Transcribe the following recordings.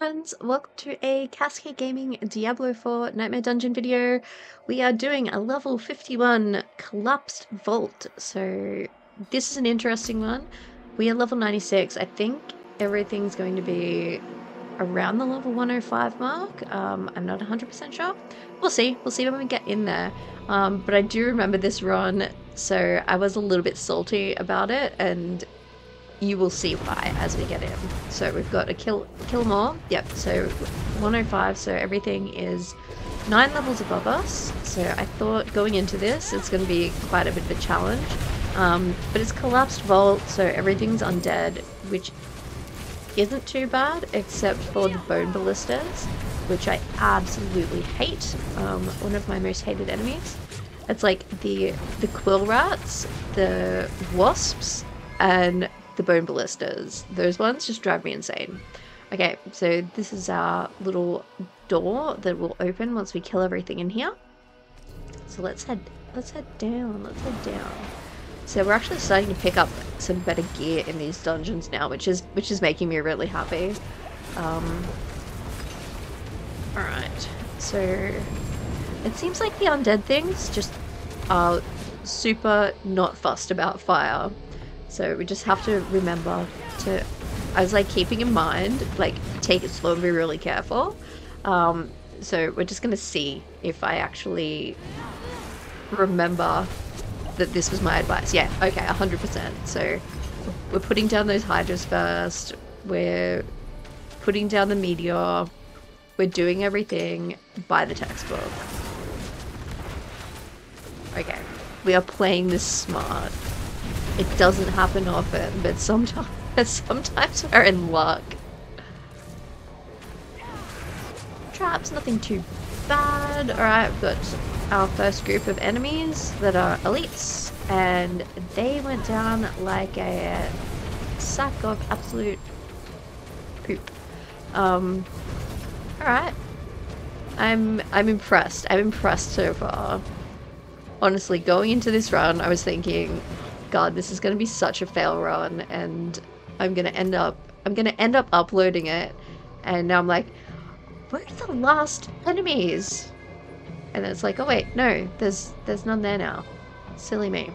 Friends, welcome to a Cascade Gaming Diablo 4 Nightmare Dungeon video. We are doing a level 51 Collapsed Vault, so this is an interesting one. We are level 96. I think everything's going to be around the level 105 mark. I'm not 100% sure. We'll see when we get in there. But I do remember this run, so I was a little bit salty about it, and you will see why as we get in. So we've got a kill more. Yep, so 105, so everything is 9 levels above us. So I thought going into this, it's going to be quite a bit of a challenge. But it's Collapsed Vault, so everything's undead, which isn't too bad, except for the Bone Ballistas, which I absolutely hate. One of my most hated enemies. It's like the quill rats, the wasps, and the Bone Ballistas. Those ones just drive me insane. Okay, so this is our little door that will open once we kill everything in here. So let's head down. So we're actually starting to pick up some better gear in these dungeons now, which is making me really happy. Alright, so it seems like the undead things just are super not fussed about fire. So we just have to remember to, I was like keeping in mind, like take it slow and be really careful. So we're just gonna see if I actually remember that this was my advice. Yeah, okay, 100%. So we're putting down those Hydras first, we're putting down the Meteor, we're doing everything by the textbook. Okay, we are playing this smart. It doesn't happen often, but sometimes we're in luck. Traps, nothing too bad. Alright, we've got our first group of enemies that are elites, and they went down like a sack of absolute poop. Alright. I'm impressed. I'm impressed so far. Honestly, going into this run, I was thinking, God, this is going to be such a fail run, and I'm gonna end up uploading it, and now I'm like, where's the last enemies? And then it's like, oh wait, no, there's none there now. Silly me.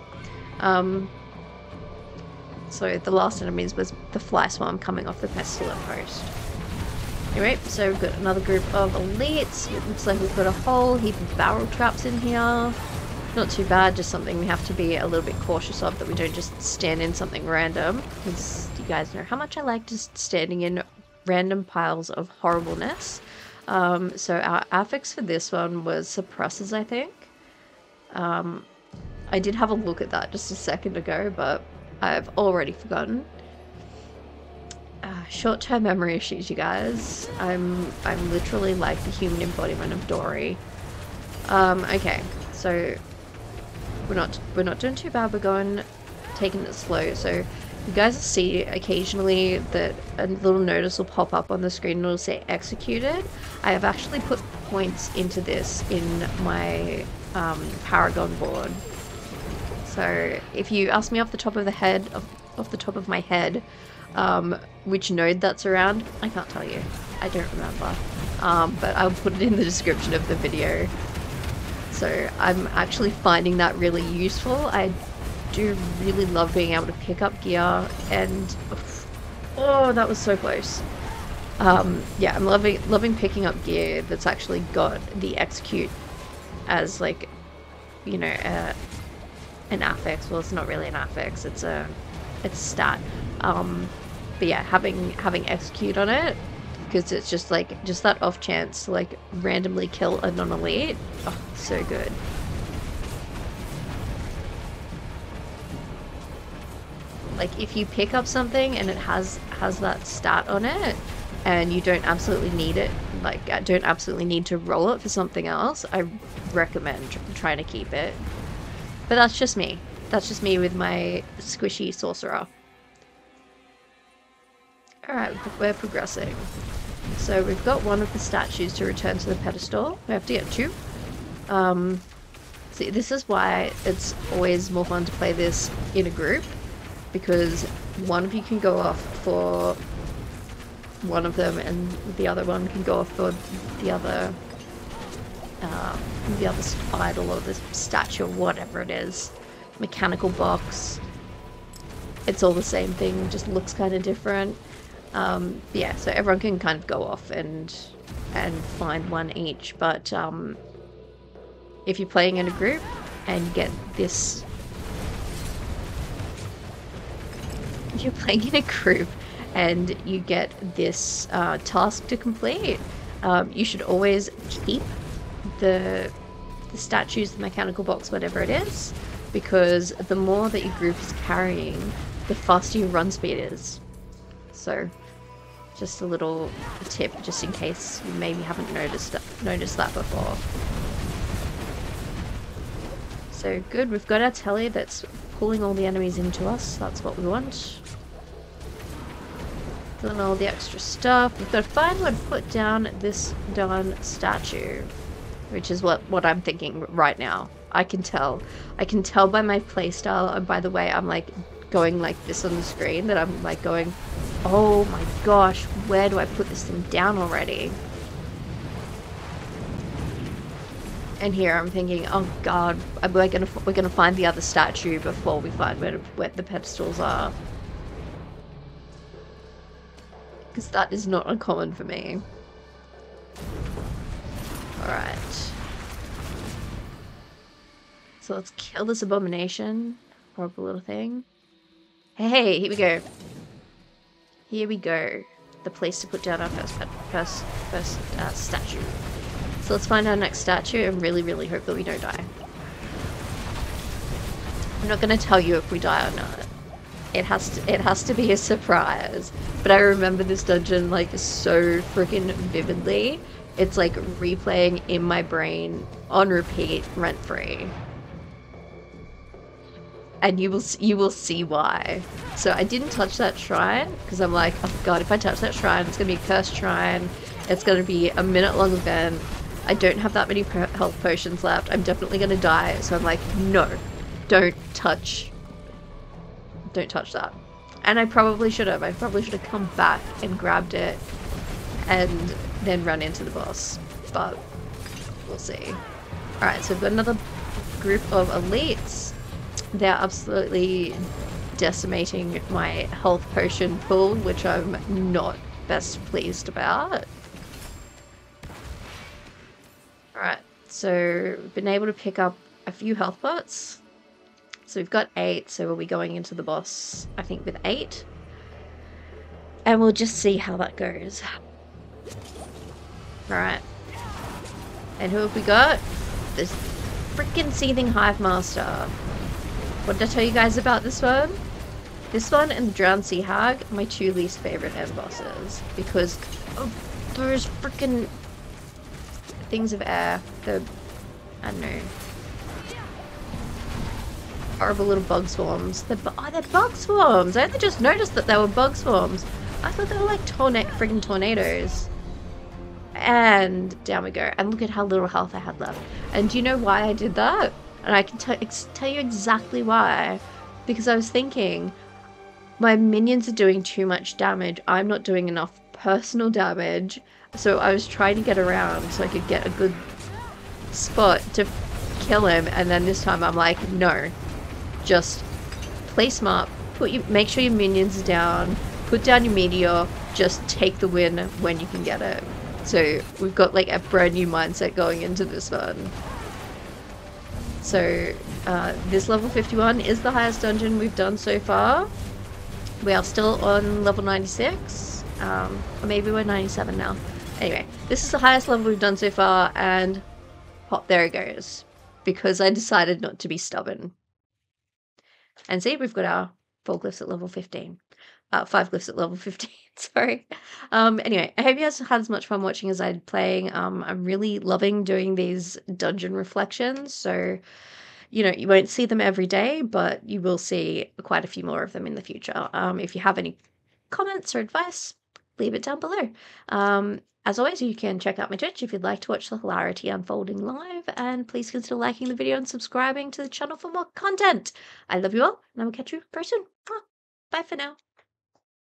So the last enemies was the fly swarm coming off the pestilent post. Anyway, so we've got another group of elites. It looks like we've got a whole heap of barrel traps in here. Not too bad, just something we have to be a little bit cautious of, that we don't just stand in something random, because you guys know how much I like just standing in random piles of horribleness. So our affix for this one was suppressors, I think. I did have a look at that just a second ago, but I've already forgotten. Short-term memory issues, you guys. I'm literally like the human embodiment of Dory. Okay, so we're not doing too bad. We're taking it slow. So you guys will see occasionally that a little notice will pop up on the screen and it'll say executed. I have actually put points into this in my Paragon board. So if you ask me off the top of my head, which node that's around, I can't tell you. I don't remember. But I'll put it in the description of the video. So I'm actually finding that really useful. I do really love being able to pick up gear, and oh, that was so close. Yeah, I'm loving picking up gear that's actually got the execute as, like, you know, an affix. Well, it's not really an affix. It's a stat. But yeah, having execute on it, because it's just like, just that off chance to like randomly kill a non-elite. Oh, so good. Like, if you pick up something and it has that stat on it, and you don't absolutely need it, like, don't absolutely need to roll it for something else, I recommend trying to keep it. But that's just me. That's just me with my squishy sorcerer. Alright, we're progressing. So we've got one of the statues to return to the pedestal. We have to get 2. See, this is why it's always more fun to play this in a group, because one of you can go off for one of them, and the other one can go off for the other idol or the statue or whatever it is. Mechanical box. It's all the same thing, just looks kind of different. Yeah, so everyone can kind of go off and find one each, but if you're playing in a group and you get this... If you're playing in a group and you get this task to complete, you should always keep the statues, the mechanical box, whatever it is, because the more that your group is carrying, the faster your run speed is. So, just a little tip, just in case you maybe haven't noticed that before. So good, we've got our telly that's pulling all the enemies into us. That's what we want. Doing all the extra stuff. We've got to find where to put down this darn statue, which is what I'm thinking right now. I can tell by my playstyle and by the way I'm like going like this on the screen that I'm like going, oh my gosh, where do I put this thing down already? And here I'm thinking, oh god, we're gonna find the other statue before we find where the pedestals are, because that is not uncommon for me. All right. So let's kill this abomination. Horrible little thing. Hey, here we go. Here we go. The place to put down our first statue. So let's find our next statue and really, really hope that we don't die. I'm not going to tell you if we die or not. It has to be a surprise. But I remember this dungeon like so freaking vividly. It's like replaying in my brain on repeat, rent-free. And you will see why. So I didn't touch that shrine because I'm like, oh god, if I touch that shrine, it's gonna be a cursed shrine. It's gonna be a minute-long event. I don't have that many health potions left. I'm definitely gonna die. So I'm like, no, don't touch that. And I probably should have. I probably should have come back and grabbed it and then run into the boss. But we'll see. Alright, so we've got another group of elites. They're absolutely decimating my health potion pool, which I'm not best pleased about. Alright, so we've been able to pick up a few health pots. So we've got 8, so we'll be going into the boss, I think, with 8. And we'll just see how that goes. Alright. And who have we got? This freaking Seething Hivemaster. What did I tell you guys about this one? This one and the Drowned Sea Hag are my 2 least favorite end bosses because of those freaking things of air. I don't know. Horrible little bug swarms. They're bug swarms! I only just noticed that they were bug swarms. I thought they were like friggin' tornadoes. And down we go. And look at how little health I had left. And do you know why I did that? And I can tell you exactly why. Because I was thinking, my minions are doing too much damage. I'm not doing enough personal damage. So I was trying to get around so I could get a good spot to kill him. And then this time I'm like, no. Just play smart. Make sure your minions are down. Put down your Meteor. Just take the win when you can get it. So we've got like a brand new mindset going into this one. So this level 51 is the highest dungeon we've done so far. We are still on level 96. Or maybe we're 97 now. Anyway, this is the highest level we've done so far, and hop, there it goes. Because I decided not to be stubborn. And see, we've got our 4 glyphs at level 15. 5 glyphs at level 15, sorry. Anyway, I hope you guys had as much fun watching as I did playing. I'm really loving doing these dungeon reflections, so, you know, you won't see them every day, but you will see quite a few more of them in the future. If you have any comments or advice, leave it down below. As always, you can check out my Twitch if you'd like to watch the hilarity unfolding live, and please consider liking the video and subscribing to the channel for more content. I love you all, and I will catch you very soon. Bye for now.